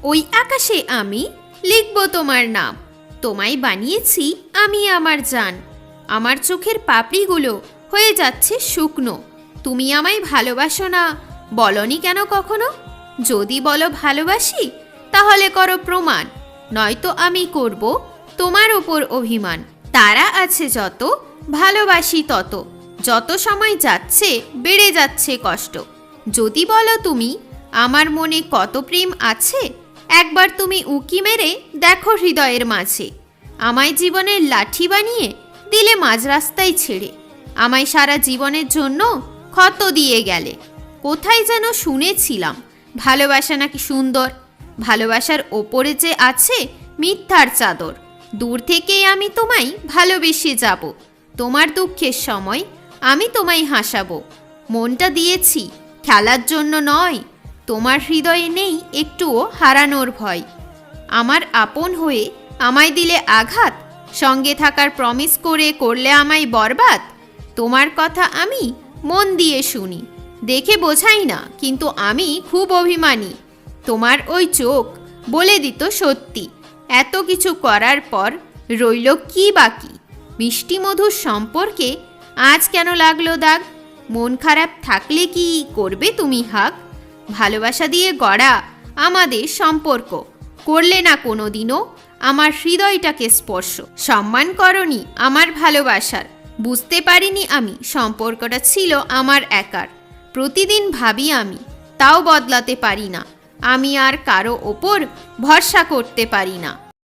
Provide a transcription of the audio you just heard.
ওই আকাশে আমি লিখব তোমার নাম। তোমায় বানিয়েছি আমি আমার জান। আমার চোখের পাপড়িগুলো হয়ে যাচ্ছে শুকনো। তুমি আমায় ভালোবাসো না, বলনি কেন কখনো? যদি বলো ভালোবাসি, তাহলে করো প্রমাণ, নয়তো আমি করব তোমার ওপর অভিমান। তারা আছে যত, ভালোবাসি তত, যত সময় যাচ্ছে বেড়ে যাচ্ছে কষ্ট। যদি বলো তুমি আমার মনে কত প্রেম আছে, একবার তুমি উঁকি মেরে দেখো হৃদয়ের মাঝে। আমায় জীবনের লাঠি বানিয়ে দিলে মাঝ রাস্তায় ছেড়ে, আমায় সারা জীবনের জন্য ক্ষত দিয়ে গেলে। কোথায় যেন শুনেছিলাম ভালোবাসা নাকি সুন্দর, ভালোবাসার ওপরে যে আছে মিথ্যার চাদর। দূর থেকেই আমি তোমায় ভালোবেসে যাব, তোমার দুঃখের সময় আমি তোমায় হাসাবো। মনটা দিয়েছি খেলার জন্য নয়, তোমার হৃদয়ে নেই একটুও হারানোর ভয়। আমার আপন হয়ে আমায় দিলে আঘাত, সঙ্গে থাকার প্রমিস করে করলে আমায় বরবাদ। তোমার কথা আমি মন দিয়ে শুনি, দেখে বোঝাই না কিন্তু আমি খুব অভিমানী। তোমার ওই চোখ বলে দিত সত্যি, এত কিছু করার পর রইল কি বাকি? মিষ্টি মধুর সম্পর্কে আজ কেন লাগলো দাগ? মন খারাপ থাকলে কি করবে তুমি হাগ? ভালোবাসা দিয়ে গড়া আমাদের সম্পর্ক, করলে না কোনো দিনও আমার হৃদয়টাকে স্পর্শ। সম্মান করনি আমার ভালোবাসার, বুঝতে পারিনি আমি সম্পর্কটা ছিল আমার একার। প্রতিদিন ভাবি আমি, তাও বদলাতে পারি না, আমি আর কারো ওপর ভরসা করতে পারি না।